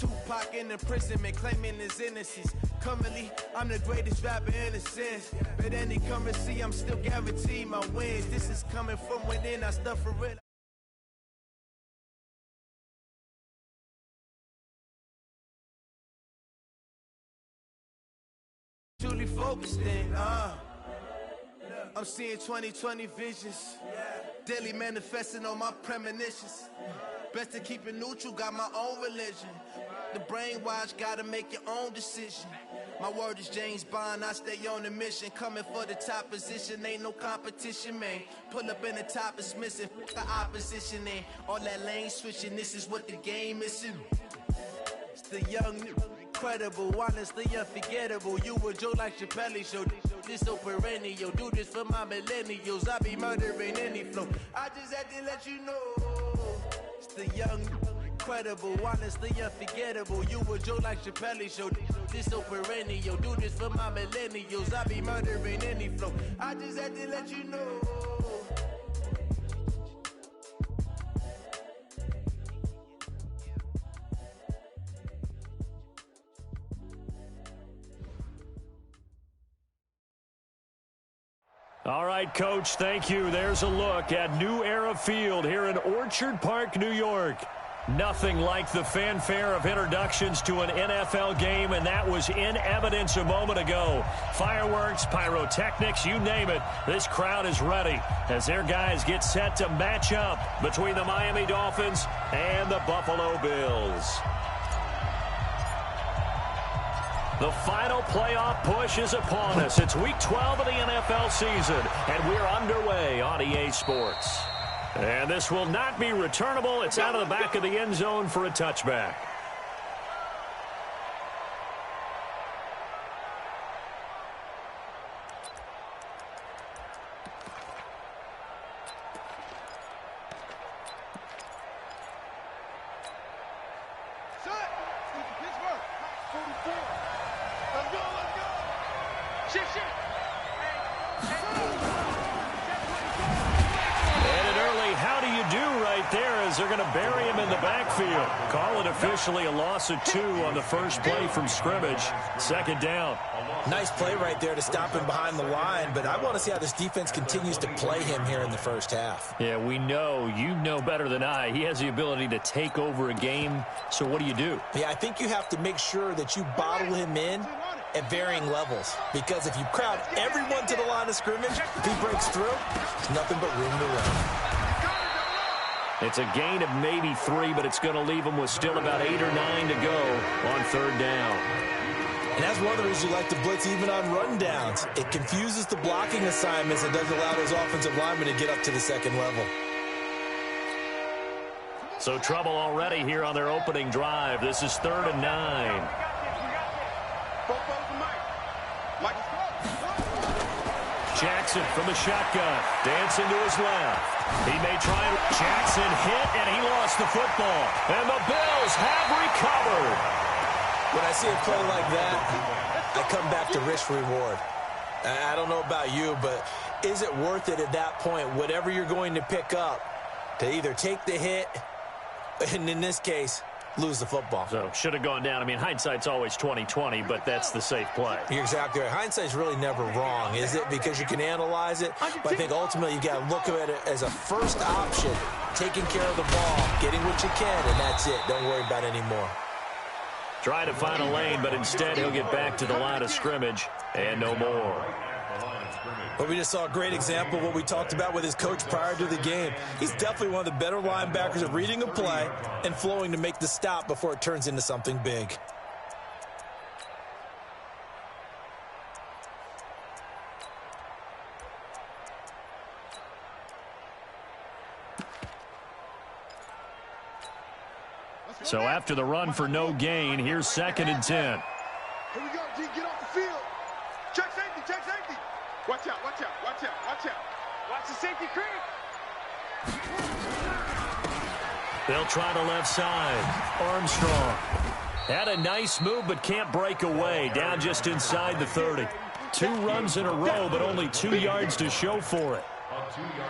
Tupac in imprisonment, claiming his innocence. Currently, I'm the greatest rapper in a sense. But any currency, I'm still guaranteed my wins. This is coming from within, I stuff for real. Truly focused in, I'm seeing 2020 visions. Daily manifesting on my premonitions. Best to keep it neutral, got my own religion. The brainwash, gotta make your own decision. My word is James Bond, I stay on a mission. Coming for the top position, ain't no competition, man. Pull up in the top is missing, the opposition ain't. All that lane switching, this is what the game is. It's the young, incredible, honestly unforgettable. You a Joe like Chappelle show. This so perennial, do this for my millennials. I be murdering any flow. I just had to let you know. It's the young, incredible, honestly unforgettable. You a Joe like Chappelle show. This so perennial, do this for my millennials. I be murdering any flow. I just had to let you know. All right, Coach, thank you. There's a look at New Era Field here in Orchard Park, New York. Nothing like the fanfare of introductions to an NFL game, and that was in evidence a moment ago. Fireworks, pyrotechnics, you name it. This crowd is ready as their guys get set to match up between the Miami Dolphins and the Buffalo Bills. The final playoff push is upon us. It's Week 12 of the NFL season, and we're underway on EA Sports. And this will not be returnable. It's out of the back of the end zone for a touchback. They're going to bury him in the backfield. Call it officially a loss of 2 on the first play from scrimmage. Second down. Nice play right there to stop him behind the line, but I want to see how this defense continues to play him here in the first half. Yeah, we know. You know better than I. He has the ability to take over a game, so what do you do? Yeah, I think you have to make sure that you bottle him in at varying levels, because if you crowd everyone to the line of scrimmage, if he breaks through, there's nothing but room to run. It's a gain of maybe 3, but it's going to leave them with still about 8 or 9 to go on third down. And that's one of the reasons you like to blitz even on run downs. It confuses the blocking assignments and doesn't allow those offensive linemen to get up to the second level. So trouble already here on their opening drive. This is 3rd and 9. Jackson from the shotgun. Dancing to his left. He may try. Jackson hit, and he lost the football. And the Bills have recovered. When I see a play like that, I come back to risk-reward. I don't know about you, but is it worth it at that point, whatever you're going to pick up, to either take the hit, and in this case, lose the football? So, should have gone down. I mean, hindsight's always 20/20, but that's the safe play. You're exactly right. Hindsight's really never wrong, is it? Because you can analyze it, but I think ultimately you got to look at it as a first option, taking care of the ball, getting what you can, and that's it. Don't worry about any more. Try to find a lane, but instead he'll get back to the line of scrimmage and no more. But we just saw a great example of what we talked about with his coach prior to the game. He's definitely one of the better linebackers at reading a play and flowing to make the stop before it turns into something big. So after the run for no gain, here's 2nd and 10. Here we go, G. Get off the field. Check safety, check safety. Watch out, watch out, watch out, watch out. Watch the safety creep. They'll try the left side. Armstrong had a nice move but can't break away. Down just inside the 30. 2 runs in a row, but only 2 yards to show for it.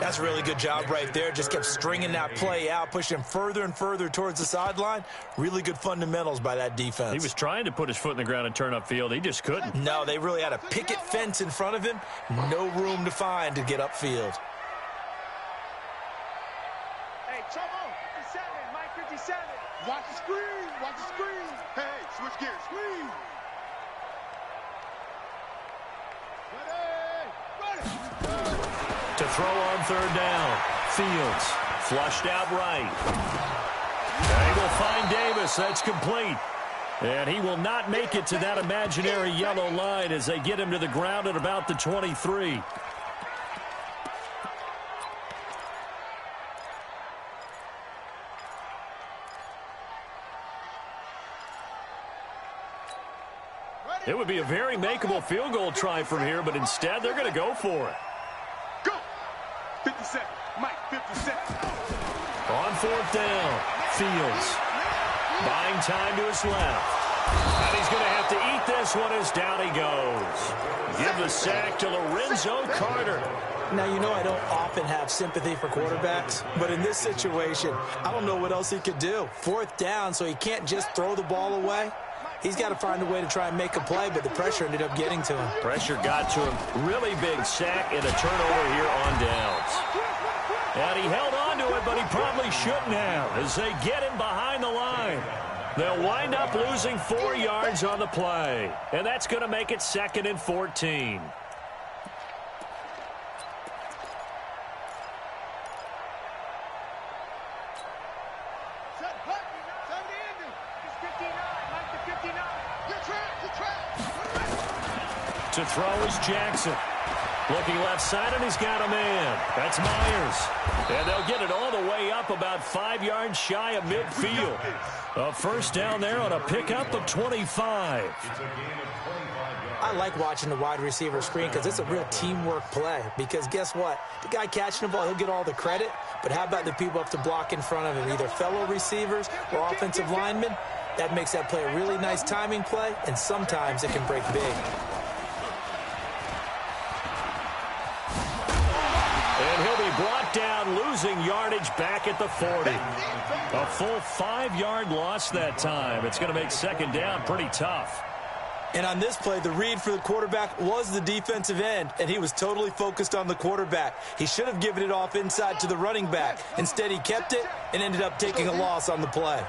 That's a really good job right there. Just kept stringing that play out, pushing him further and further towards the sideline. Really good fundamentals by that defense. He was trying to put his foot in the ground and turn upfield. He just couldn't. No, they really had a picket fence in front of him. No room to find to get upfield. Hey, trouble. 57, Mike 57. Watch the screen. Watch the screen. Hey, switch gears. Screen. To throw on third down. Fields flushed out right. They will find Davis. That's complete. And he will not make it to that imaginary yellow line as they get him to the ground at about the 23. It would be a very makeable field goal try from here, but instead they're going to go for it. Go. 57. Mike 57. On fourth down, Fields buying time to his left. And he's going to have to eat this one as down he goes. Give the sack to Lorenzo Carter. Now, you know I don't often have sympathy for quarterbacks, but in this situation, I don't know what else he could do. Fourth down, so he can't just throw the ball away. He's got to find a way to try and make a play, but the pressure ended up getting to him. Pressure got to him. Really big sack and a turnover here on downs. And he held on to it, but he probably shouldn't have as they get him behind the line. They'll wind up losing 4 yards on the play, and that's going to make it 2nd and 14. To throw is Jackson. Looking left side, and he's got a man. That's Myers. And they'll get it all the way up about 5 yards shy of midfield. A first down there on a pickup of 25. I like watching the wide receiver screen because it's a real teamwork play. Because guess what? The guy catching the ball, he'll get all the credit. But how about the people up to block in front of him, either fellow receivers or offensive linemen? That makes that play a really nice timing play, and sometimes it can break big. And he'll be brought down, losing yardage back at the 40. A full 5-yard loss that time. It's going to make second down pretty tough. And on this play, the read for the quarterback was the defensive end, and he was totally focused on the quarterback. He should have given it off inside to the running back. Instead, he kept it and ended up taking a loss on the play.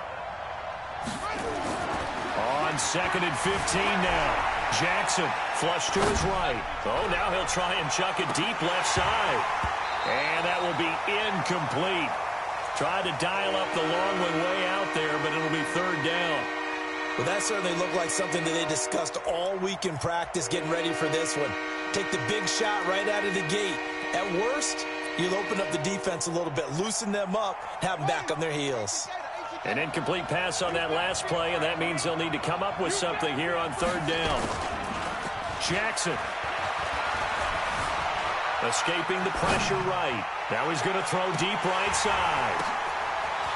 On 2nd and 15 now. Jackson flush to his right. Oh, now he'll try and chuck it deep left side. And that will be incomplete. Tried to dial up the long one way out there, but it'll be third down. Well, that certainly looked like something that they discussed all week in practice getting ready for this one. Take the big shot right out of the gate. At worst, you'll open up the defense a little bit, loosen them up, have them back on their heels. An incomplete pass on that last play, and that means they'll need to come up with something here on third down. Jackson. Escaping the pressure right. Now he's going to throw deep right side.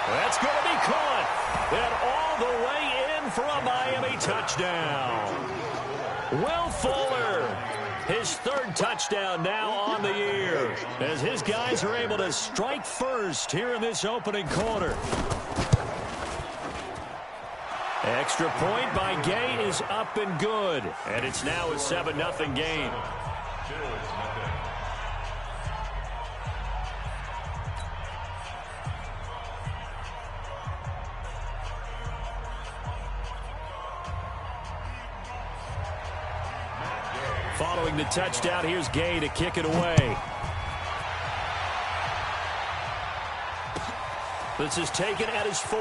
That's going to be caught. And all the way in for a Miami touchdown. Will Fuller, his third touchdown now on the year, as his guys are able to strike first here in this opening quarter. Extra point by Gay is up and good. And it's now a 7-0 game. Following the touchdown, here's Gay to kick it away. This is taken at his 4.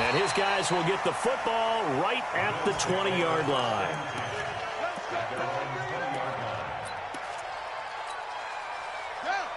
And his guys will get the football right at the 20-yard line.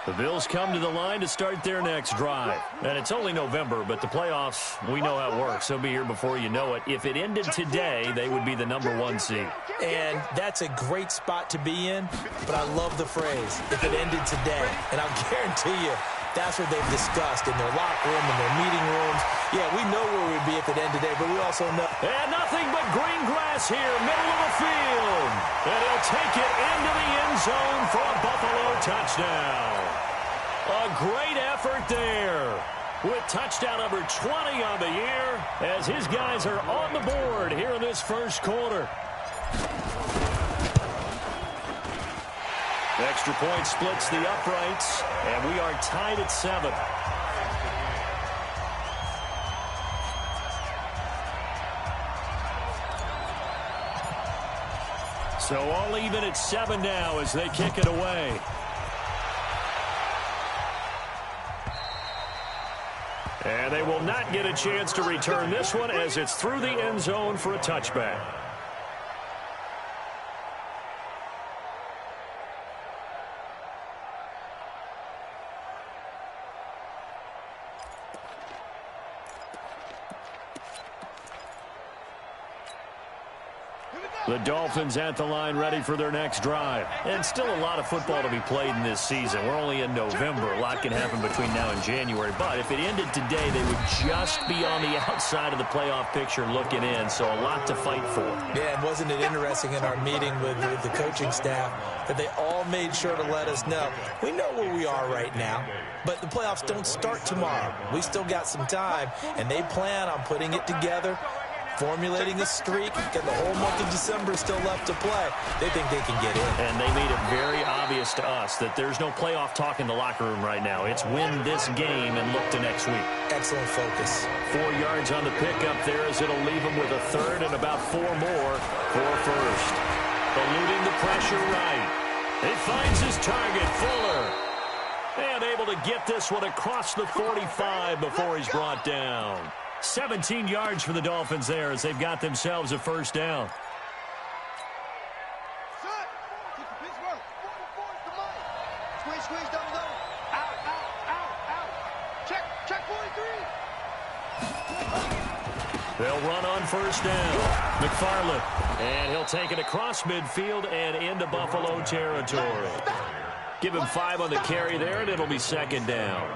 The Bills come to the line to start their next drive. And it's only November, but the playoffs, we know how it works. They'll be here before you know it. If it ended today, they would be the #1 seed. And that's a great spot to be in, but I love the phrase, if it ended today. And I'll guarantee you, that's what they've discussed in their locker room, in their meeting rooms. Yeah, we know where we'd to be if it ended today, but we also know. And nothing but green grass here, middle of the field. And he'll take it into the end zone for a Buffalo touchdown. A great effort there, with touchdown number 20 on the year, as his guys are on the board here in this first quarter. Extra point splits the uprights, and we are tied at 7. So all even at 7 now as they kick it away. And they will not get a chance to return this one as it's through the end zone for a touchback. The Dolphins at the line ready for their next drive. And still a lot of football to be played in this season. We're only in November. A lot can happen between now and January. But if it ended today, they would just be on the outside of the playoff picture looking in. So a lot to fight for. Yeah, and wasn't it interesting in our meeting with the coaching staff that they all made sure to let us know, we know where we are right now, but the playoffs don't start tomorrow. We still got some time, and they plan on putting it together, formulating a streak, and the whole month of December is still left to play. They think they can get in. And they made it very obvious to us that there's no playoff talk in the locker room right now. It's win this game and look to next week. Excellent focus. 4 yards on the pickup there as it'll leave him with a third and about 4 more for a first. Eluding the pressure right. He finds his target, Fuller. And able to get this one across the 45 before he's brought down. 17 yards for the Dolphins there as they've got themselves a first down. Squeeze down the middle. Out. Check 43. They'll run on first down. McFarland. And he'll take it across midfield and into Buffalo territory. Give him 5 on the carry there, and it'll be second down.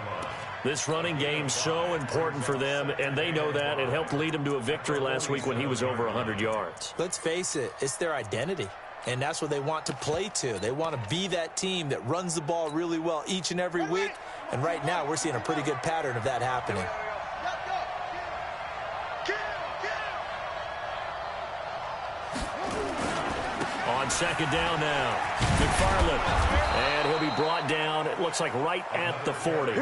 This running game so important for them, and they know that. It helped lead them to a victory last week when he was over 100 yards. Let's face it, it's their identity, and that's what they want to play to. They want to be that team that runs the ball really well each and every week, and right now we're seeing a pretty good pattern of that happening. On second down now, McFarland, and he'll be brought down, it looks like right at the 40.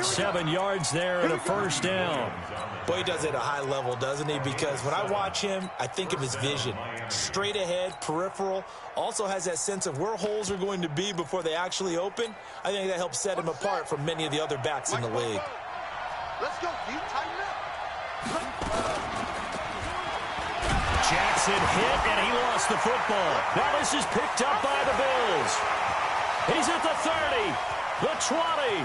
7 yards there and a first down. Boy, he does it at a high level, doesn't he? Because when I watch him, I think of his vision. Straight ahead, peripheral, also has that sense of where holes are going to be before they actually open. I think that helps set him apart from many of the other backs in the league. Let's go, D. Tighten up. Jackson hit, and he lost the football. Now this is picked up by the Bills. He's at the 30, the 20.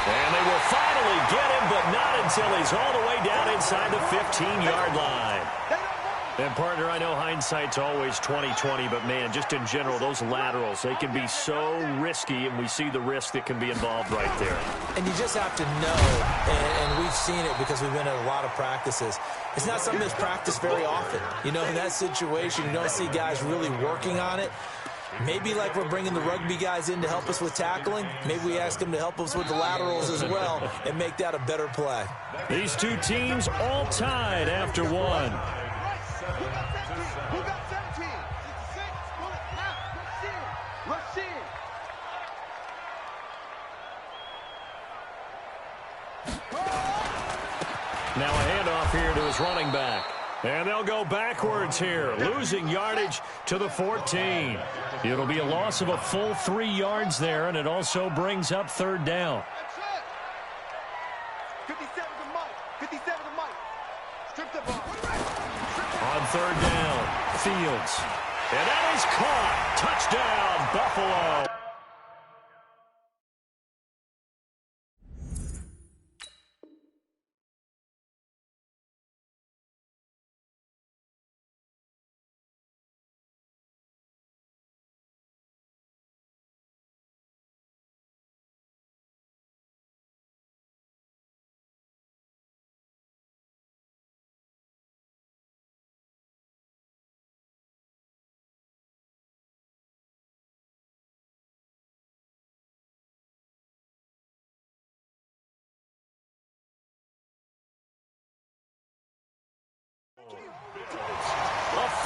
And they will finally get him, but not until he's all the way down inside the 15-yard line. And, partner, I know hindsight's always 20/20, but, man, just in general, those laterals, they can be so risky, and we see the risk that can be involved right there. And you just have to know, and we've seen it because we've been at a lot of practices, it's not something that's practiced very often. You know, in that situation, you don't see guys really working on it. Maybe like we're bringing the rugby guys in to help us with tackling, maybe we ask them to help us with the laterals as well and make that a better play. These two teams all tied after one. Who got 17? 66. Rashid. Now a handoff here to his running back. And they'll go backwards here, losing yardage to the 14. It'll be a loss of a full 3 yards there, and it also brings up third down. 57 to Mike. 57 to Mike. Strip the ball. On third down, Fields. And that is caught. Touchdown, Buffalo.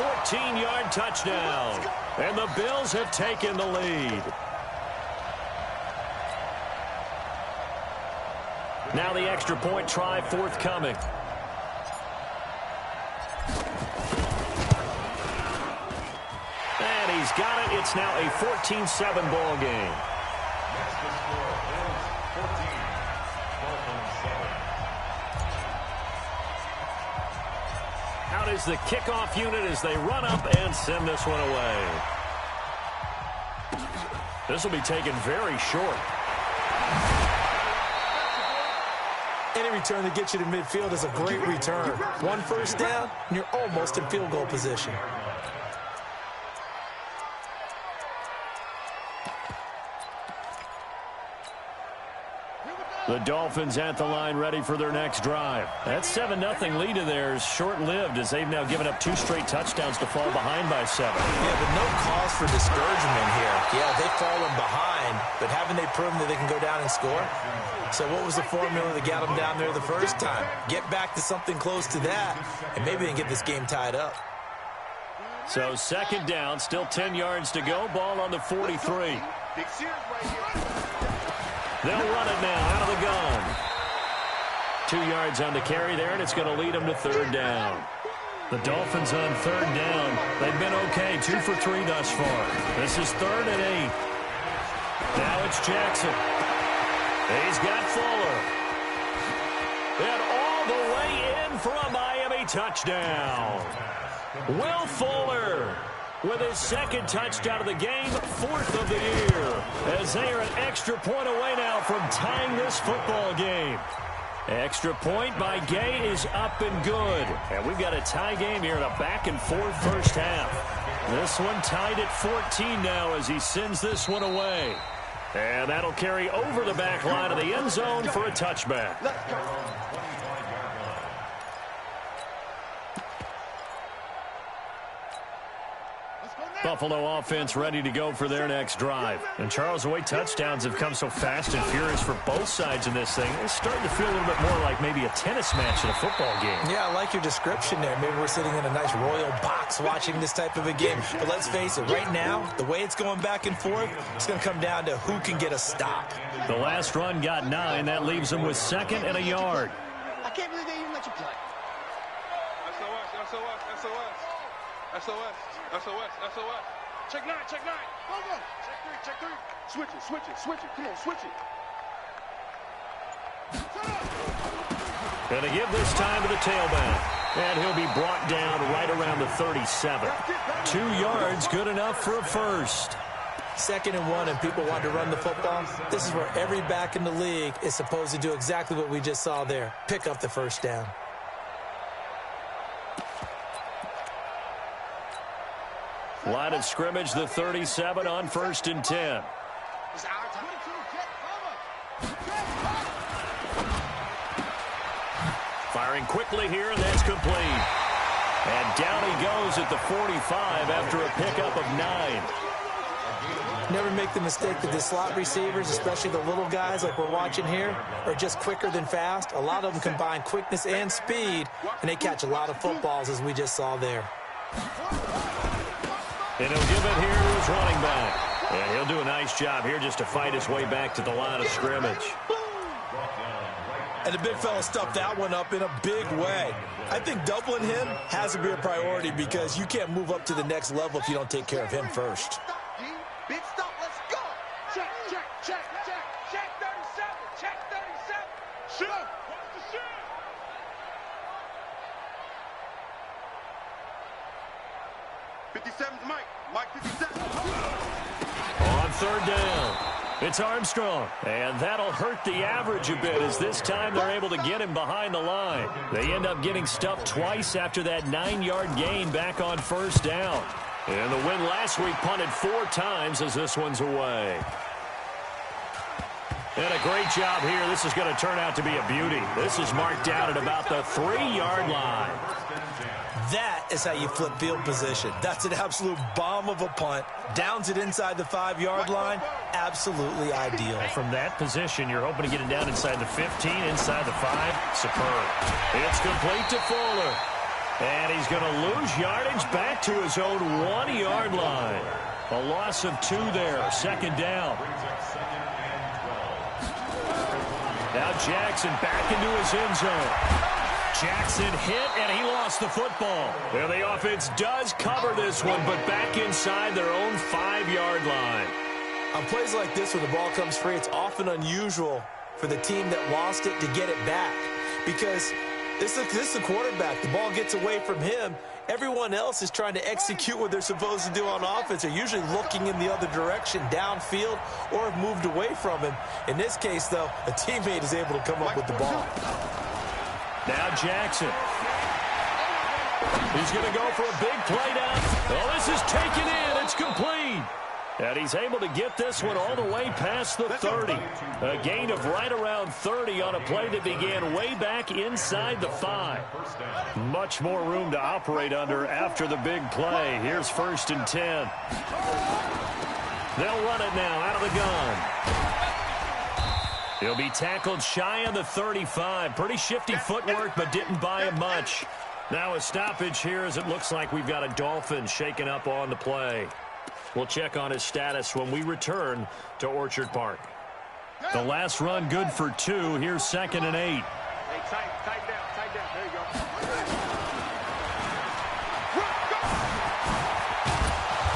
14-yard touchdown. And the Bills have taken the lead. Now the extra point try forthcoming. And he's got it. It's now a 14-7 ball game. Out is the kickoff unit as they run up and send this one away. This will be taken very short. Any return that gets you to midfield is a great return. One first down, and you're almost in field goal position. The Dolphins at the line ready for their next drive. That 7-0 lead of theirs short-lived as they've now given up 2 straight touchdowns to fall behind by 7. Yeah, but no cause for discouragement here. Yeah, they've fallen behind, but haven't they proven that they can go down and score? So what was the formula that got them down there the first time? Get back to something close to that, and maybe they can get this game tied up. So 2nd down, still 10 yards to go. Ball on the 43. Big Sears right here. They'll run it now out of the gun. 2 yards on the carry there, and it's going to lead them to 3rd down. The Dolphins on 3rd down. They've been okay, 2 for 3 thus far. This is 3rd and 8. Now it's Jackson. He's got Fuller. And all the way in for a Miami touchdown. Will Fuller with his 2nd touchdown of the game, 4th of the year, as they are an extra point away now from tying this football game. Extra point by Gay is up and good. And we've got a tie game here in a back-and-forth first half. This one tied at 14 now as he sends this one away. And that'll carry over the back line of the end zone for a touchback. Buffalo offense ready to go for their next drive. And Charles, the way touchdowns have come so fast and furious for both sides in this thing, it's starting to feel a little bit more like maybe a tennis match in a football game. Yeah, I like your description there. Maybe we're sitting in a nice royal box watching this type of a game. But let's face it, right now, the way it's going back and forth, it's going to come down to who can get a stop. The last run got 9. That leaves them with 2nd and a yard. I can't believe they even let you play. SOS, SOS, SOS, SOS, SOS, SOS. Check 9, check 9. Go, go. Check 3. Switch it, switch it, switch it. Come on, switch it. Going to give this time to the tailback. And he'll be brought down right around the 37. 2 yards, good enough for a first. 2nd and 1, and people want to run the football. This is where every back in the league is supposed to do exactly what we just saw there. Pick up the first down. Line of scrimmage, the 37 on 1st and 10. Firing quickly here, and that's complete. And down he goes at the 45 after a pickup of 9. Never make the mistake that the slot receivers, especially the little guys like we're watching here, are just quicker than fast. A lot of them combine quickness and speed, and they catch a lot of footballs, as we just saw there. And he'll give it here to his running back. And he'll do a nice job here just to fight his way back to the line of scrimmage. And the big fella stuffed that one up in a big way. I think doubling him has to be a priority because you can't move up to the next level if you don't take care of him first. Big stop, let's go. Check, check, check, check. Check 37, check 37. Shoot. Watch the shoot. 57's Mike. Mike 57. On 3rd down, it's Armstrong. And that'll hurt the average a bit as this time they're able to get him behind the line. They end up getting stuffed twice after that 9-yard gain back on 1st down. And the win last week punted 4 times as this one's away. And a great job here. This is going to turn out to be a beauty. This is marked down at about the 3-yard line. That is how you flip field position. That's an absolute bomb of a punt. Downs it inside the 5-yard line. Absolutely ideal. From that position, you're hoping to get it down inside the 15, inside the 5. Superb. It's complete to Fuller. And he's going to lose yardage back to his own 1-yard line. A loss of 2 there. Second down. Now Jackson back into his end zone. Jackson hit, and he lost the football. Well, the offense does cover this one, but back inside their own 5-yard line. On plays like this, when the ball comes free, it's often unusual for the team that lost it to get it back. Because this is the quarterback. The ball gets away from him. Everyone else is trying to execute what they're supposed to do on offense. They're usually looking in the other direction, downfield, or have moved away from him. In this case, though, a teammate is able to come up with the ball. Now Jackson. He's going to go for a big play down. Oh, this is taken in. It's complete. And he's able to get this one all the way past the 30. A gain of right around 30 on a play that began way back inside the 5. Much more room to operate under after the big play. Here's 1st and 10. They'll run it now out of the gun. He'll be tackled shy of the 35. Pretty shifty footwork, but didn't buy him much. Now a stoppage here as it looks like we've got a Dolphin shaken up on the play. We'll check on his status when we return to Orchard Park. The last run good for 2. Here's 2nd and 8. Hey, tight down. There you go.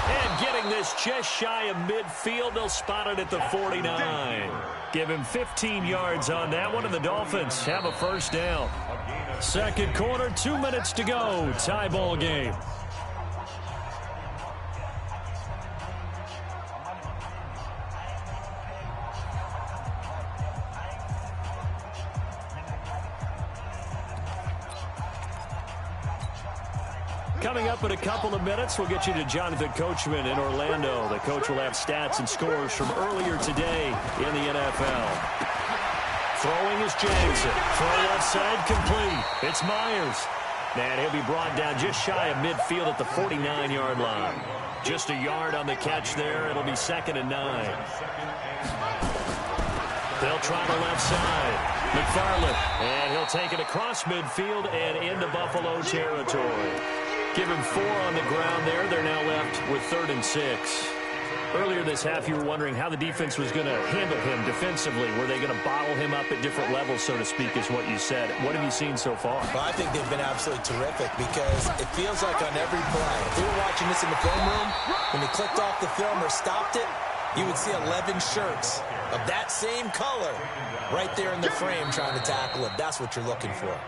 And getting this just shy of midfield, they'll spot it at the 49. Give him 15 yards on that one, and the Dolphins have a first down. Second quarter, 2 minutes to go. Tie ball game. Coming up in a couple of minutes, we'll get you to Jonathan Coachman in Orlando. The coach will have stats and scores from earlier today in the NFL. Throwing is Jackson. Throw left side complete. It's Myers. And he'll be brought down just shy of midfield at the 49-yard line. Just a yard on the catch there. It'll be 2nd and 9. They'll try the left side. McFarland. And he'll take it across midfield and into Buffalo territory. Give him 4 on the ground there. They're now left with 3rd and 6. Earlier this half, you were wondering how the defense was going to handle him defensively. Were they going to bottle him up at different levels, so to speak, is what you said. What have you seen so far? Well, I think they've been absolutely terrific because it feels like on every play, if you were watching this in the film room, when you clicked off the film or stopped it, you would see 11 shirts of that same color right there in the frame trying to tackle him. That's what you're looking for.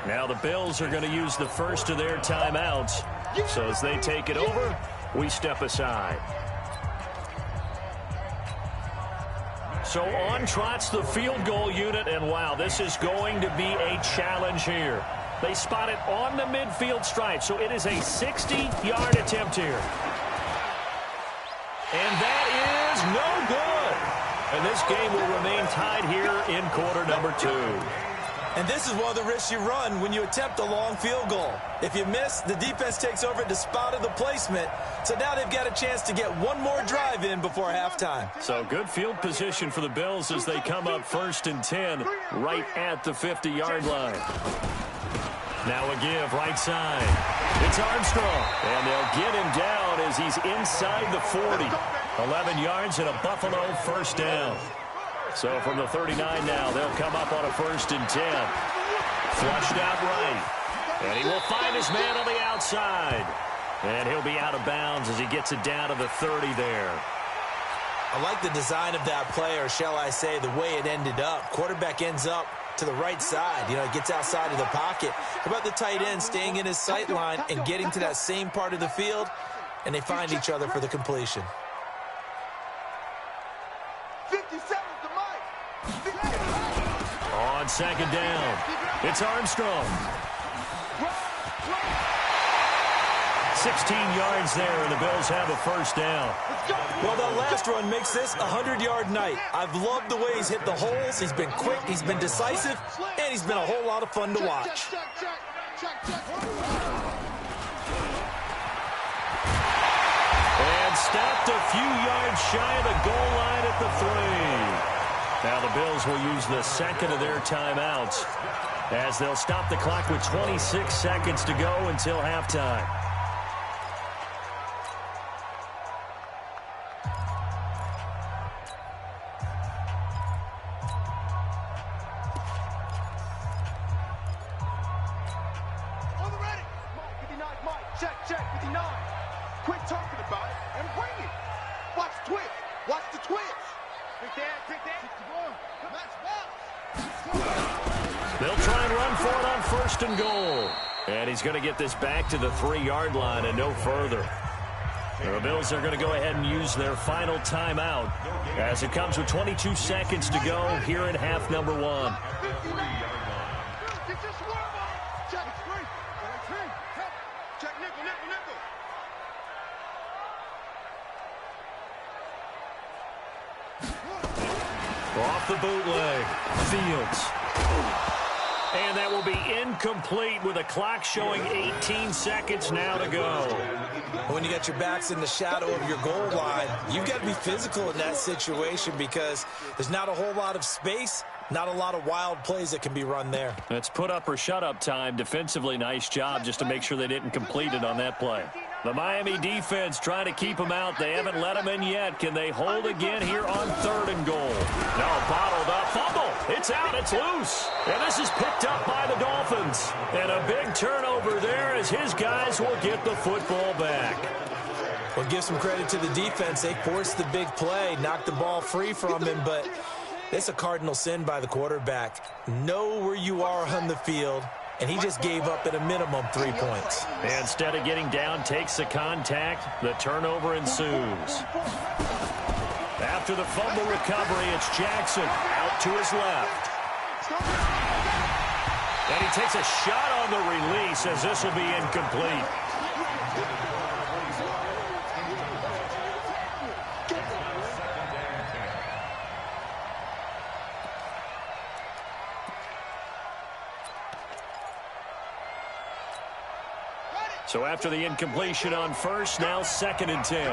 Now the Bills are going to use the first of their timeouts. So as they take it over, we step aside. So on trots the field goal unit, and wow, this is going to be a challenge here. They spot it on the midfield stripe, so it is a 60-yard attempt here. And that is no good. And this game will remain tied here in quarter number 2. And this is one of the risks you run when you attempt a long field goal. If you miss, the defense takes over at the spot of the placement. So now they've got a chance to get one more drive in before halftime. So good field position for the Bills as they come up 1st and 10 right at the 50-yard line. Now a give right side. It's Armstrong. And they'll get him down as he's inside the 40. 11 yards and a Buffalo first down. So from the 39 now, they'll come up on a 1st and 10. Flushed out right. And he will find his man on the outside. And he'll be out of bounds as he gets it down to the 30 there. I like the design of that play, or shall I say the way it ended up. Quarterback ends up to the right side. You know, he gets outside of the pocket. How about the tight end staying in his sight line and getting to that same part of the field? And they find each other for the completion. 57 to Mike. On 2nd down, it's Armstrong. 16 yards there, and the Bills have a first down. Well, that last run makes this a 100-yard night. I've loved the way he's hit the holes. He's been quick, he's been decisive, and he's been a whole lot of fun to watch. And stopped a few yards shy of the goal line at the 3. Now the Bills will use the second of their timeouts. as they'll stop the clock with 26 seconds to go until halftime. They'll try and run for it on 1st and goal. And he's going to get this back to the 3-yard line and no further. The Bills are going to go ahead and use their final timeout as it comes with 22 seconds to go here in half number 1. Off the bootleg, Fields. And that will be incomplete with a clock showing 18 seconds now to go. When you got your backs in the shadow of your goal line, you've got to be physical in that situation because there's not a whole lot of space, not a lot of wild plays that can be run there. It's put up or shut up time. Defensively, nice job just to make sure they didn't complete it on that play. The Miami defense trying to keep them out. They haven't let them in yet. Can they hold again here on 3rd and goal? No, bottled up. Fumble. It's out. It's loose. And this is picked up by the Dolphins. And a big turnover there as his guys will get the football back. Well, give some credit to the defense. They forced the big play, knocked the ball free from him, but it's a cardinal sin by the quarterback. Know where you are on the field. And he just gave up at a minimum 3 points. Instead of getting down, takes the contact. The turnover ensues. After the fumble recovery, it's Jackson out to his left. And he takes a shot on the release as this will be incomplete. So after the incompletion on 1st, now 2nd and 10.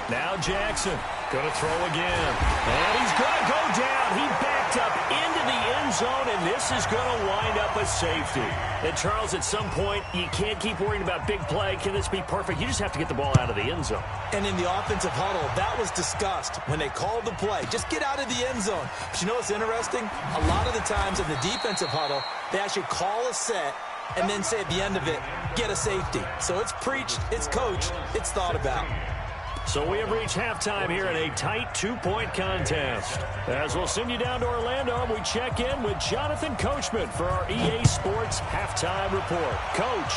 Now Jackson going to throw again. And he's going to go down. He backed up into the end zone, and this is going to wind up a safety. And Charles, at some point, you can't keep worrying about big play. Can this be perfect? You just have to get the ball out of the end zone. And in the offensive huddle, that was discussed when they called the play. Just get out of the end zone. But you know what's interesting? A lot of the times in the defensive huddle, they actually call a set and then say at the end of it, get a safety. So it's preached, it's coached, it's thought about. So we have reached halftime here in a tight 2-point contest. As we'll send you down to Orlando, we check in with Jonathan Coachman for our EA Sports Halftime Report. Coach.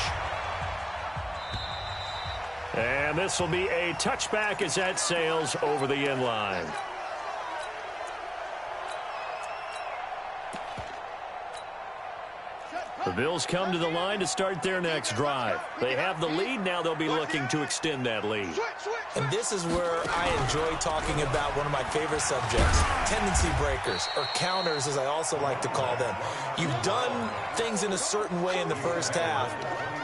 And this will be a touchback as that sails over the end line. The Bills come to the line to start their next drive. They have the lead. Now they'll be looking to extend that lead. And this is where I enjoy talking about one of my favorite subjects, tendency breakers, or counters as I also like to call them. You've done things in a certain way in the first half,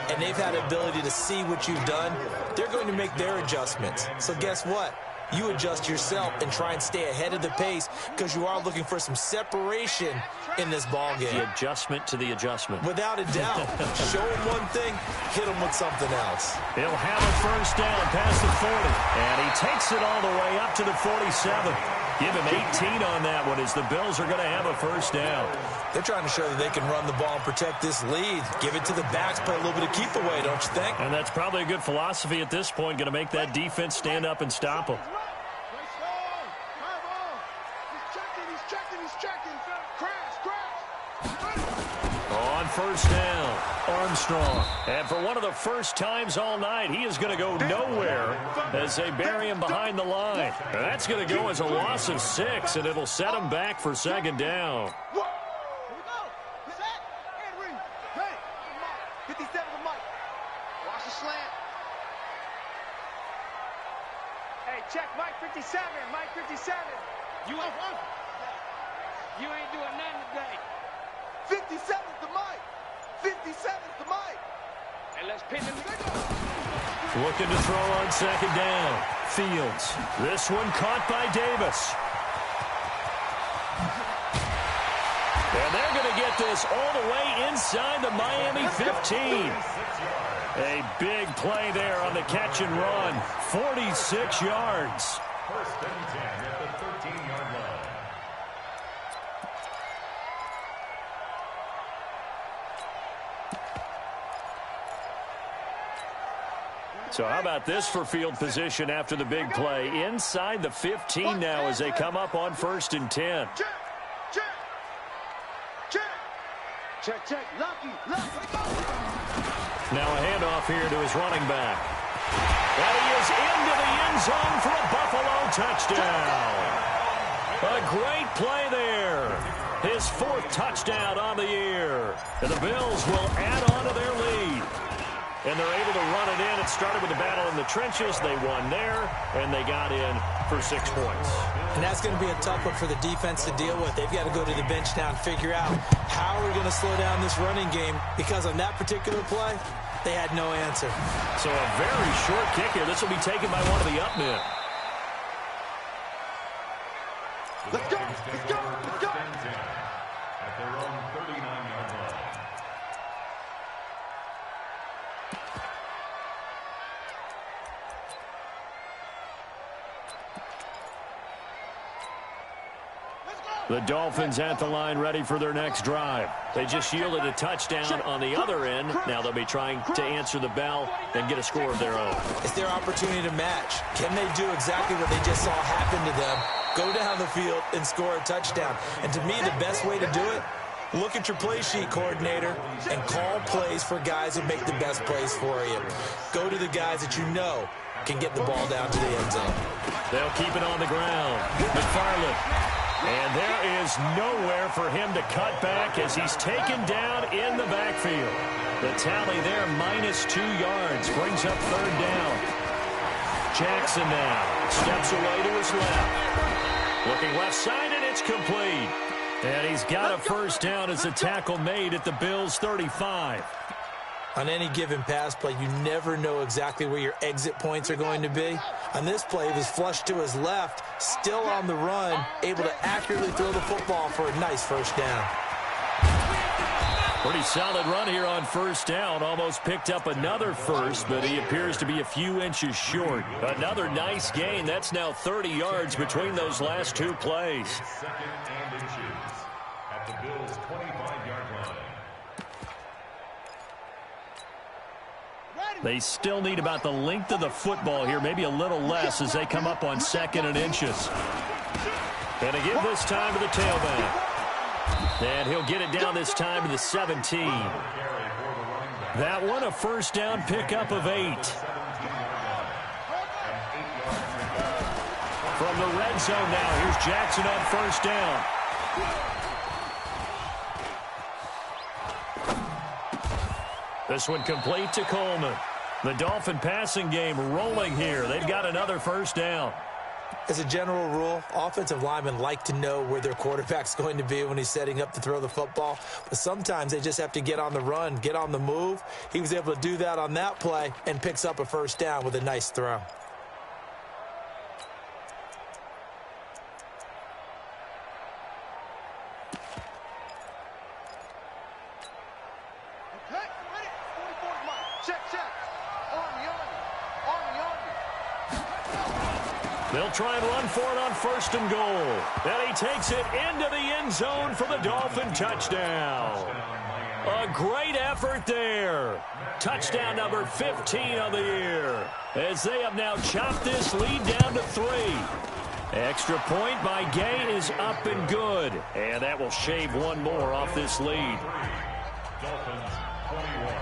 and they've had the ability to see what you've done. They're going to make their adjustments. So guess what? You adjust yourself and try and stay ahead of the pace because you are looking for some separation in this ball game. The adjustment to the adjustment. Without a doubt. Show them one thing, hit them with something else. He'll have a first down past the 40. And he takes it all the way up to the 47. Give him 18 on that one as the Bills are going to have a first down. They're trying to show that they can run the ball and protect this lead. Give it to the backs, play a little bit of keep away, don't you think? And that's probably a good philosophy at this point, going to make that defense stand up and stop them. On first down, Armstrong. And for one of the first times all night, he is going to go nowhere as they bury him behind the line. And that's going to go as a loss of 6, and it'll set him back for 2nd down. Check, Mike 57, Mike 57. You ain't doing nothing today. 57's the Mike. 57's the Mike. And let's pin him. Looking to throw on 2nd down. Fields. This one caught by Davis. And they're going to get this all the way inside the Miami 15. A big play there on the catch and run. 46 yards. First and 10 at the 13-yard line. So how about this for field position after the big play? Inside the 15 now as they come up on 1st and 10. Check. Lucky. Now a handoff here to his running back. And he is into the end zone for a Buffalo touchdown. A great play there. His 4th touchdown on the year. And the Bills will add on to their lead. And they're able to run it in. It started with a battle in the trenches. They won there, and they got in for 6 points. And that's going to be a tough one for the defense to deal with. They've got to go to the bench now and figure out how we're going to slow down this running game, because on that particular play, they had no answer. So a very short kick here. This will be taken by one of the up men. Let's go. At their own 39-yard line. The Dolphins at the line ready for their next drive. They just yielded a touchdown on the other end. Now they'll be trying to answer the bell and get a score of their own. It's their opportunity to match. Can they do exactly what they just saw happen to them? Go down the field and score a touchdown. And to me, the best way to do it, look at your play sheet, coordinator, and call plays for guys who make the best plays for you. Go to the guys that you know can get the ball down to the end zone. They'll keep it on the ground. McFarland. And there is nowhere for him to cut back as he's taken down in the backfield. The tally there, -2 yards, brings up 3rd down. Jackson now steps away to his left. Looking left side, and it's complete. And he's got a 1st down as a tackle made at the Bills' 35. On any given pass play, you never know exactly where your exit points are going to be. On this play, he was flushed to his left, still on the run, able to accurately throw the football for a nice 1st down. Pretty solid run here on 1st down. Almost picked up another 1st, but he appears to be a few inches short. Another nice gain. That's now 30 yards between those last 2 plays. 2nd and inches at the Bills' 25-yard line. They still need about the length of the football here, maybe a little less as they come up on 2nd and inches. And to give this time to the tailback. And he'll get it down this time to the 17. That one a 1st down pickup of 8. From the red zone now, here's Jackson on 1st down. This one complete to Coleman. The Dolphin passing game rolling here. They've got another 1st down. As a general rule, offensive linemen like to know where their quarterback's going to be when he's setting up to throw the football. But sometimes they just have to get on the run, get on the move. He was able to do that on that play and picks up a 1st down with a nice throw. They'll try and run for it on 1st and goal. And he takes it into the end zone for the Dolphin touchdown. A great effort there. Touchdown number 15 on the year. As they have now chopped this lead down to 3. Extra point by Gay is up and good. And that will shave one more off this lead. Dolphins 21.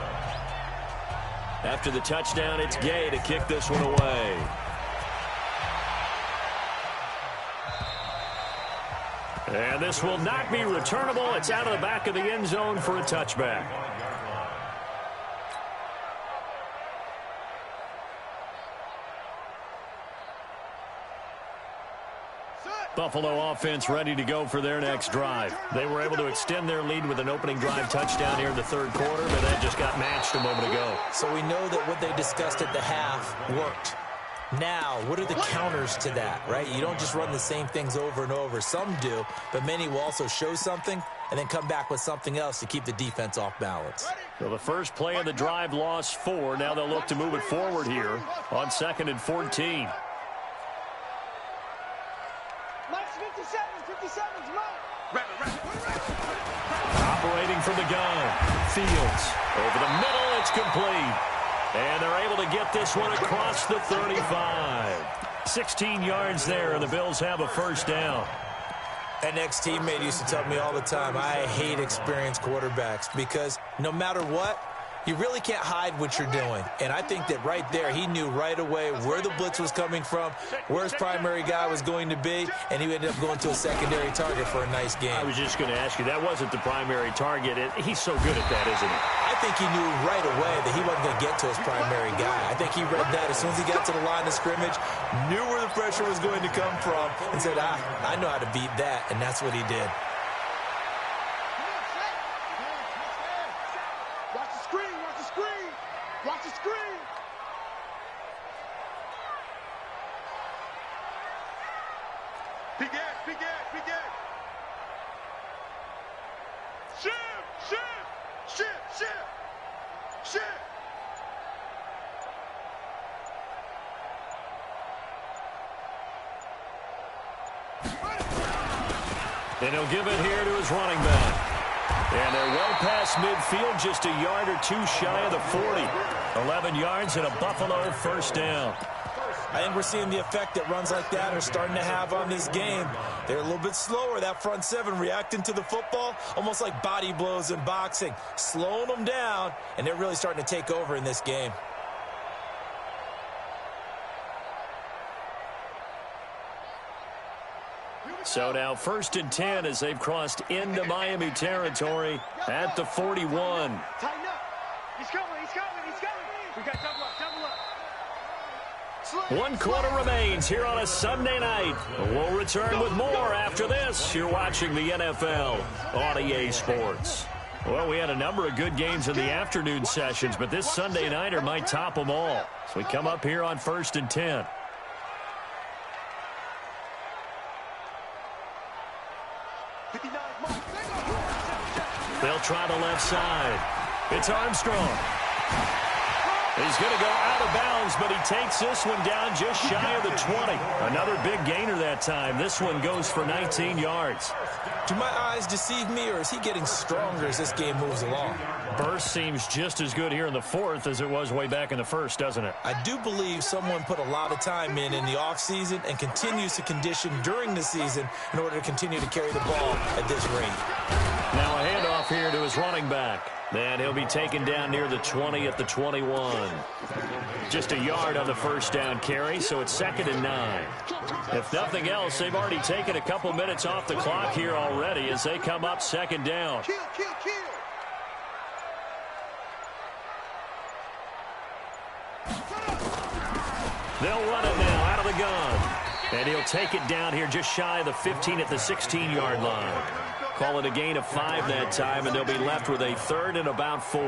After the touchdown, it's Gay to kick this one away. And this will not be returnable. It's out of the back of the end zone for a touchback. Buffalo offense ready to go for their next drive. They were able to extend their lead with an opening drive touchdown here in the 3rd quarter, but that just got matched a moment ago. So we know that what they discussed at the half worked. Now, what are the counters to that, right? You don't just run the same things over and over. Some do, but many will also show something. and then come back with something else to keep the defense off balance. Well, the first play of the drive lost 4. Now they'll look to move it forward here on 2nd and 14. Mike's 57's Mike. Operating from the gun. Fields over the middle. It's complete. And they're able to get this one across the 35. 16 yards there, and the Bills have a first down. An ex-teammate used to tell me all the time, I hate experienced quarterbacks because no matter what, you really can't hide what you're doing. And I think that right there, he knew right away where the blitz was coming from, where his primary guy was going to be, and he ended up going to a secondary target for a nice game. I was just going to ask you, that wasn't the primary target. He's so good at that, isn't he? I think he knew right away that he wasn't going to get to his primary guy. I think he read that as soon as he got to the line of scrimmage, knew where the pressure was going to come from, and said, I know how to beat that, and that's what he did. Watch the screen. Big gas. Shit. And he'll give it here to his running back. And they're well past midfield, just a yard or two shy of the 40. 11 yards and a Buffalo first down. I think we're seeing the effect that runs like that are starting to have on this game. They're a little bit slower, that front seven, reacting to the football, almost like body blows in boxing, slowing them down, and they're really starting to take over in this game. So now 1st and 10 as they've crossed into Miami territory at the 41. Tighten up. He's coming. We got double up. 1 quarter remains here on a Sunday night. We'll return with more after this. You're watching the NFL on EA Sports. Well, we had a number of good games in the afternoon sessions, but this Sunday nighter might top them all. So we come up here on 1st and 10. They'll try the left side. It's Armstrong. He's going to go out of bounds, but he takes this one down just shy of the 20. Another big gainer that time. This one goes for 19 yards. Do my eyes deceive me, or is he getting stronger as this game moves along? Burst seems just as good here in the 4th as it was way back in the 1st, doesn't it? I do believe someone put a lot of time in the offseason and continues to condition during the season in order to continue to carry the ball at this rate. Now a handoff here to his running back. And he'll be taken down near the 20 at the 21. Just a yard on the first down carry, so it's 2nd and 9. If nothing else, they've already taken a couple minutes off the clock here already as they come up 2nd down. Kill. They'll run it now out of the gun. And he'll take it down here just shy of the 15 at the 16-yard line. Call it a gain of 5 that time, and they'll be left with a 3rd and about 4.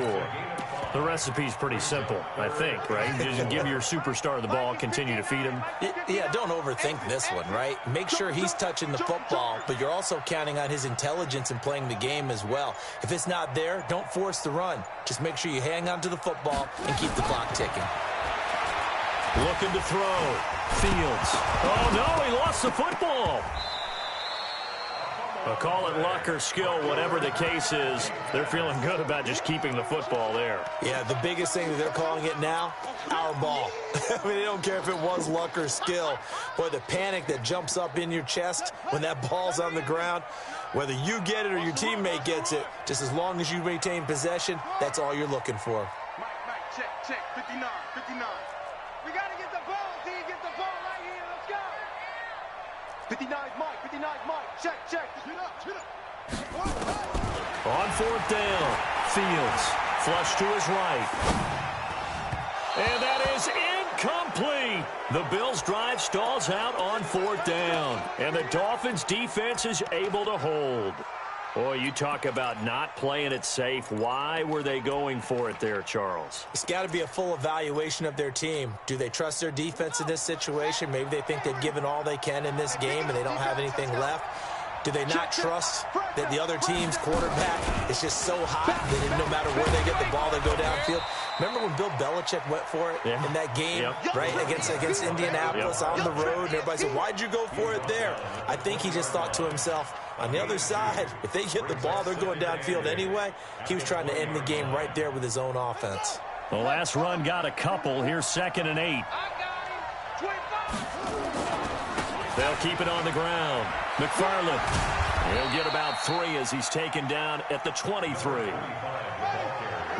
The recipe's pretty simple, I think, right? Just give your superstar the ball, continue to feed him. Yeah, don't overthink this one, right? Make sure he's touching the football, but you're also counting on his intelligence in playing the game as well. If it's not there, don't force the run. Just make sure you hang on to the football and keep the clock ticking. Looking to throw. Fields. Oh, no, he lost the football. I'll call it luck or skill, whatever the case is. They're feeling good about just keeping the football there. Yeah, the biggest thing that they're calling it now, our ball. I mean, they don't care if it was luck or skill. Boy, the panic that jumps up in your chest when that ball's on the ground, whether you get it or your teammate gets it, just as long as you maintain possession, that's all you're looking for. Mike, check. 59. We got to get the ball, D. Get the ball right here. Let's go. 59 Mike. Check. On 4th down, Fields flush to his right. And that is incomplete. The Bills' drive stalls out on 4th down. And the Dolphins' defense is able to hold. Boy, you talk about not playing it safe. Why were they going for it there, Charles? It's got to be a full evaluation of their team. Do they trust their defense in this situation? Maybe they think they've given all they can in this game and they don't have anything left. Do they not trust that the other team's quarterback is just so hot that no matter where they get the ball, they go downfield? Remember when Bill Belichick went for it in that game, right, against Indianapolis on the road? And everybody said, why'd you go for it there? I think he just thought to himself, on the other side, if they get the ball, they're going downfield anyway. He was trying to end the game right there with his own offense. The last run got a couple. Here's 2nd and 8. They'll keep it on the ground. McFarland, he'll get about 3 as he's taken down at the 23.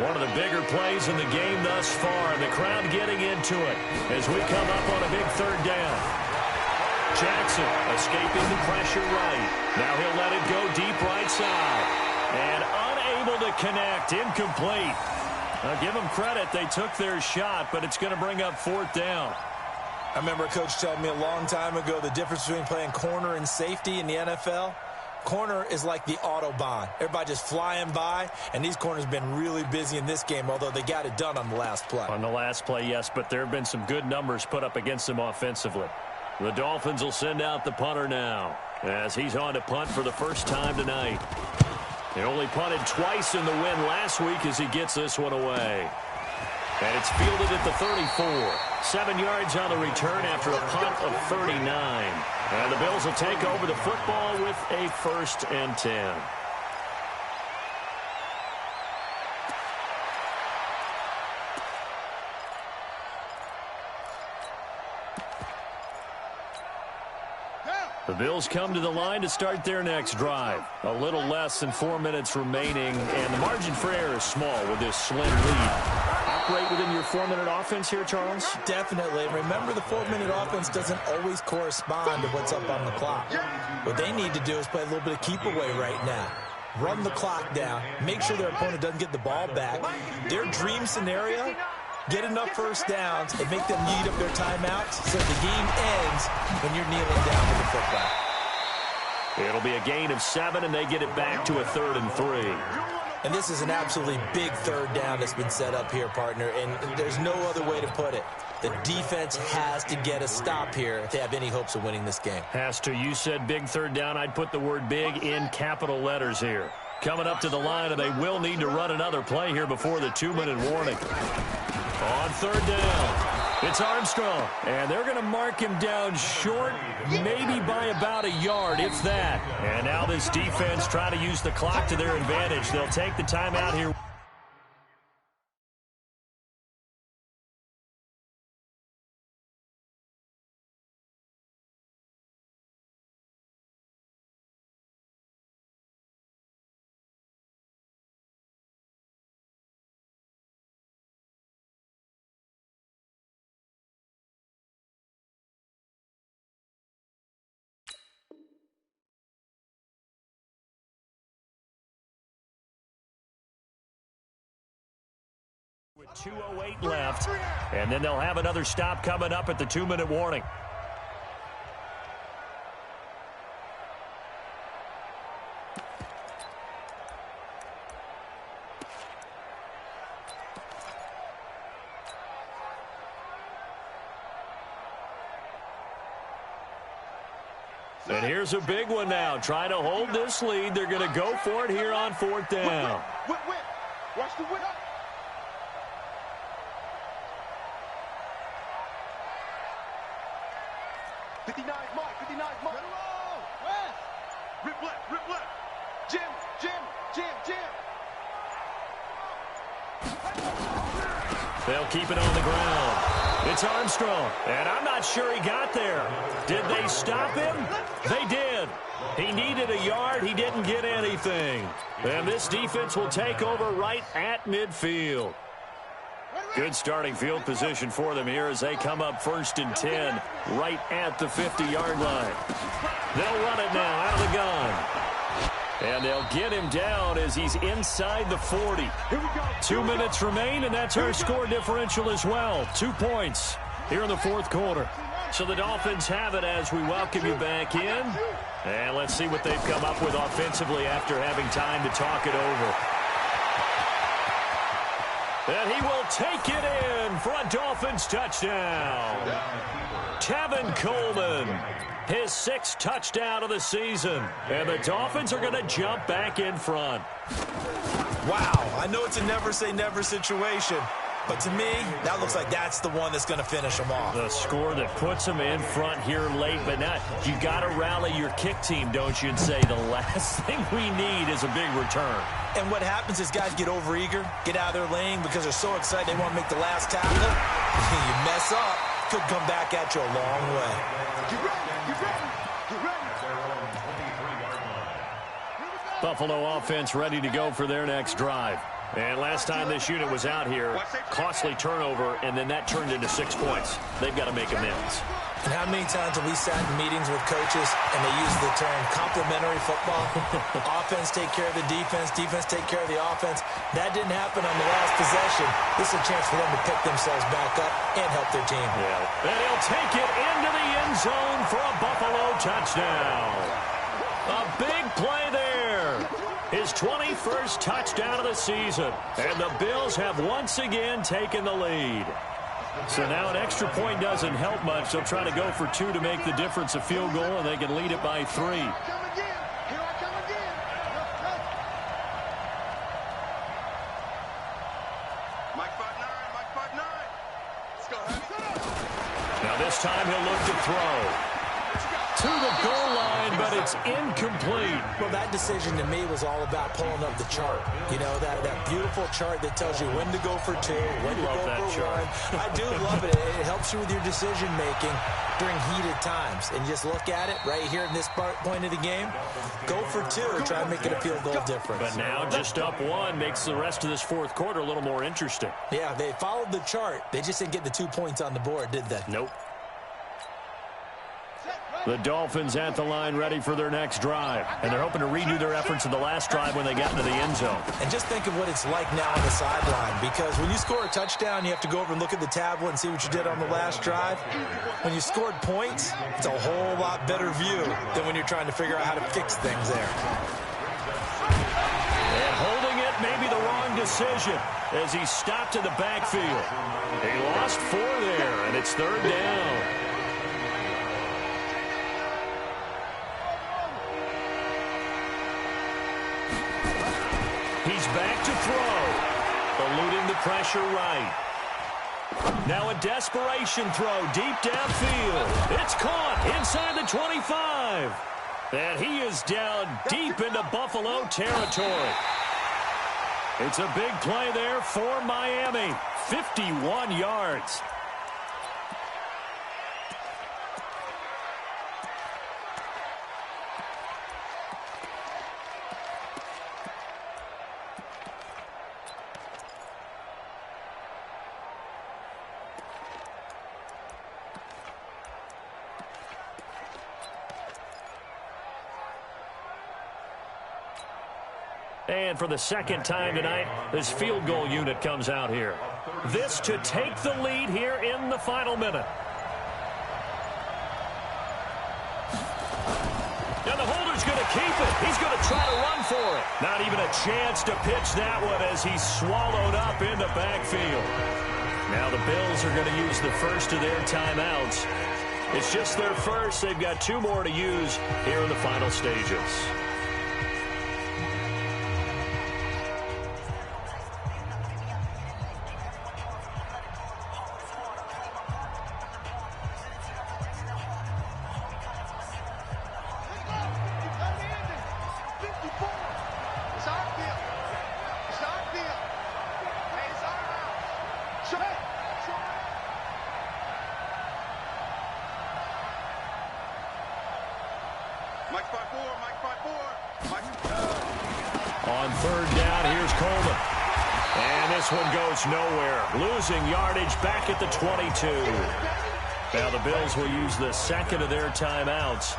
One of the bigger plays in the game thus far, and the crowd getting into it as we come up on a big 3rd down. Jackson escaping the pressure right. Now he'll let it go deep right side. And unable to connect, incomplete. Now give them credit, they took their shot, but it's going to bring up 4th down. I remember a coach telling me a long time ago the difference between playing corner and safety in the NFL. Corner is like the Autobahn. Everybody just flying by, and these corners have been really busy in this game, although they got it done on the last play. On the last play, yes, but there have been some good numbers put up against them offensively. The Dolphins will send out the punter now as he's on to punt for the first time tonight. He only punted twice in the win last week as he gets this one away. And it's fielded at the 34. 7 yards on the return after a punt of 39. And the Bills will take over the football with a 1st and 10. The Bills come to the line to start their next drive. A little less than 4 minutes remaining, and the margin for error is small with this slim lead. Operate within your 4-minute offense here, Charles? Definitely. Remember, the 4-minute offense doesn't always correspond to what's up on the clock. What they need to do is play a little bit of keep away right now. Run the clock down. Make sure their opponent doesn't get the ball back. Their dream scenario, get enough first downs and make them eat up their timeouts so the game ends when you're kneeling down with the football. It'll be a gain of 7, and they get it back to a 3rd and 3. And this is an absolutely big 3rd down that's been set up here, partner, and there's no other way to put it. The defense has to get a stop here if they have any hopes of winning this game. Has to. You said big 3rd down. I'd put the word big in capital letters here. Coming up to the line, and they will need to run another play here before the 2-minute warning. On 3rd down, it's Armstrong, and they're going to mark him down short, maybe by about a yard, if that. And now this defense trying to use the clock to their advantage. They'll take the timeout here. With 2:08 left, and then they'll have another stop coming up at the 2-minute warning. And here's a big one now. Trying to hold this lead. They're going to go for it here on 4th down. Whip. Watch the whip. Rip left. Jim. They'll keep it on the ground. It's Armstrong, and I'm not sure he got there. Did they stop him? They did. He needed a yard. He didn't get anything. And this defense will take over right at midfield. Good starting field position for them here as they come up 1st and 10 right at the 50-yard line. They'll run it now out of the gun. And they'll get him down as he's inside the 40. 2 minutes remain, and that's our score differential as well. 2 points here in the 4th quarter. So the Dolphins have it as we welcome you back in. And let's see what they've come up with offensively after having time to talk it over. And he will take it in for a Dolphins touchdown. Tevin Coleman, his 6th touchdown of the season. And the Dolphins are going to jump back in front. Wow, I know it's a never-say-never situation, but to me, that looks like that's the one that's going to finish them off. The score that puts them in front here late, but not. You got to rally your kick team, don't you, and say the last thing we need is a big return. And what happens is guys get overeager, get out of their lane because they're so excited they want to make the last tackle. You mess up, could come back at you a long way. Get ready, get ready, get ready. Buffalo offense ready to go for their next drive. And last time this unit was out here, costly turnover, and then that turned into 6 points. They've got to make amends. And how many times have we sat in meetings with coaches and they use the term complementary football? Offense take care of the defense, defense take care of the offense. That didn't happen on the last possession. This is a chance for them to pick themselves back up and help their team. Yeah. And he'll take it into the end zone for a Buffalo touchdown. A big play there. His 21st touchdown of the season. And the Bills have once again taken the lead. So now an extra point doesn't help much. They'll try to go for 2 to make the difference a field goal, and they can lead it by 3. Here I come again. Mike 5'9", Mike 5'9". Let's go, Heavy. Now this time he'll look to throw. To the goal line, but it's incomplete. Well, that decision to me was all about pulling up the chart. You know, that beautiful chart that tells you when to go for 2, when to go for 1. I do love it. It helps you with your decision-making during heated times. And just look at it right here in this point of the game. Go for 2, try and make it a field goal difference. But now just up 1 makes the rest of this fourth quarter a little more interesting. Yeah, they followed the chart. They just didn't get the 2 points on the board, did they? Nope. The Dolphins at the line ready for their next drive. And they're hoping to redo their efforts in the last drive when they got into the end zone. And just think of what it's like now on the sideline, because when you score a touchdown, you have to go over and look at the tablet and see what you did on the last drive. When you scored points, it's a whole lot better view than when you're trying to figure out how to fix things there. And holding it may be the wrong decision as he stopped in the backfield. He lost 4 there, and it's 3rd down. He's back to throw, eluding the pressure right. Now a desperation throw deep downfield. It's caught inside the 25. And he is down deep into Buffalo territory. It's a big play there for Miami. 51 yards. And for the second time tonight, this field goal unit comes out here. This to take the lead here in the final minute. And the holder's going to keep it. He's going to try to run for it. Not even a chance to pitch that one as he's swallowed up in the backfield. Now the Bills are going to use the first of their timeouts. It's just their first. They've got 2 more to use here in the final stages. On 3rd down, here's Coleman. And this one goes nowhere. Losing yardage back at the 22. Now the Bills will use the second of their timeouts.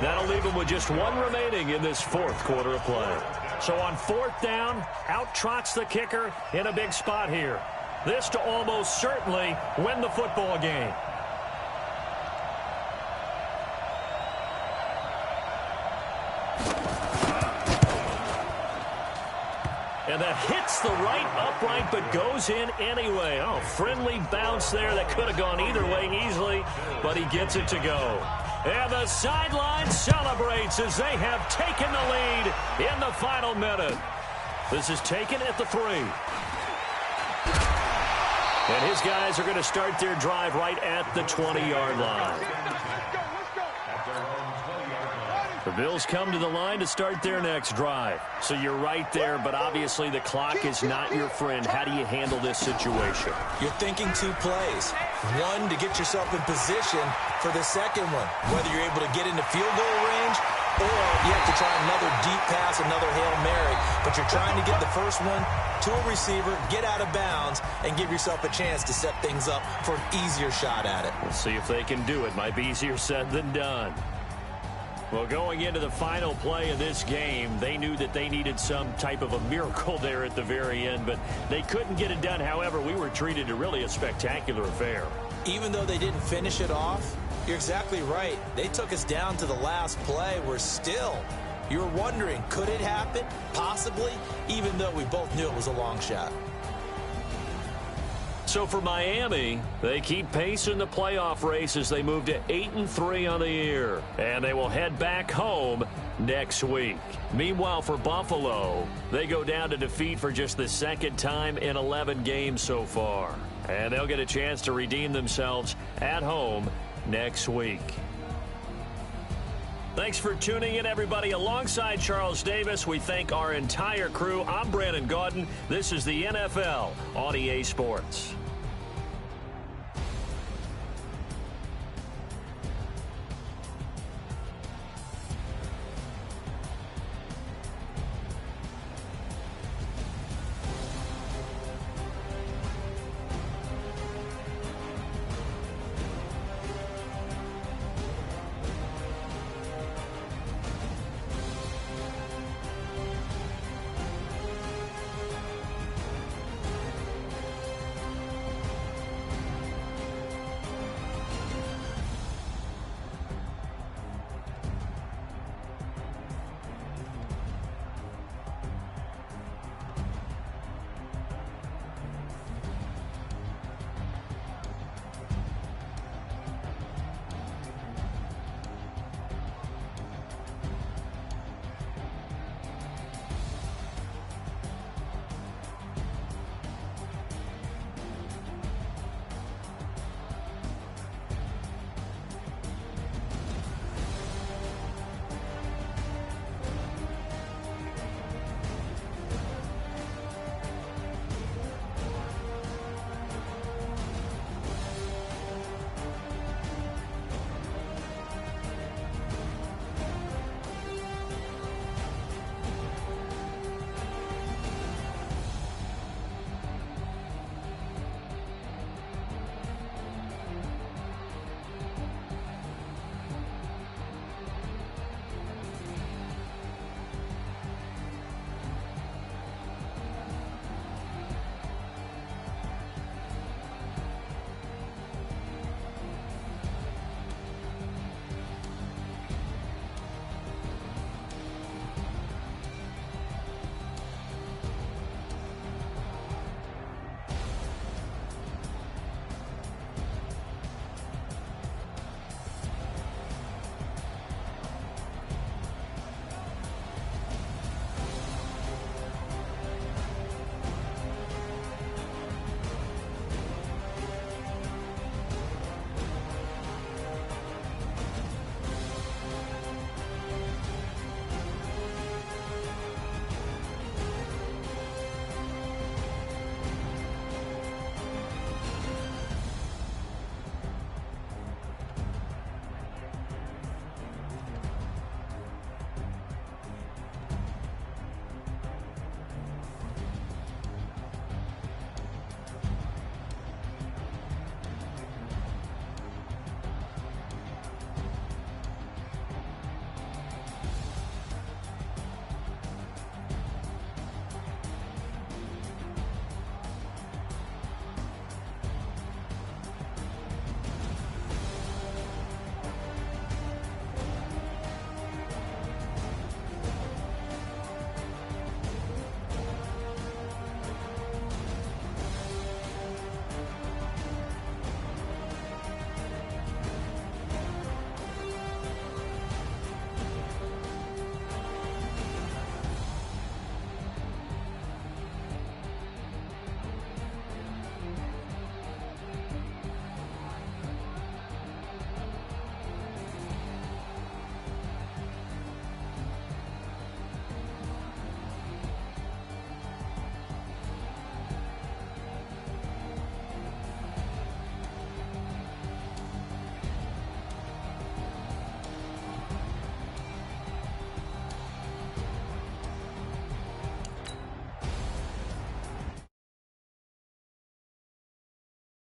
That'll leave them with just 1 remaining in this fourth quarter of play. So on 4th down, out trots the kicker in a big spot here. This to almost certainly win the football game. And that hits the right upright but goes in anyway. Oh, friendly bounce there that could have gone either way easily, but he gets it to go. And the sideline celebrates as they have taken the lead in the final minute. This is taken at the 3. And his guys are going to start their drive right at the 20-yard line. The Bills come to the line to start their next drive. So you're right there, but obviously the clock is not your friend. How do you handle this situation? You're thinking 2 plays. One, to get yourself in position for the second one, whether you're able to get into field goal range or you have to try another deep pass, another Hail Mary. But you're trying to get the first one to a receiver, get out of bounds, and give yourself a chance to set things up for an easier shot at it. We'll see if they can do it. Might be easier said than done. Well, going into the final play of this game, they knew that they needed some type of a miracle there at the very end, but they couldn't get it done. However, we were treated to really a spectacular affair. Even though they didn't finish it off, you're exactly right. They took us down to the last play. We're still, you were wondering, could it happen? Possibly, even though we both knew it was a long shot. So for Miami, they keep pace in the playoff race as they move to 8-3 on the year. And they will head back home next week. Meanwhile, for Buffalo, they go down to defeat for just the second time in 11 games so far. And they'll get a chance to redeem themselves at home next week. Thanks for tuning in, everybody. Alongside Charles Davis, we thank our entire crew. I'm Brandon Gaudin. This is the NFL on EA Sports.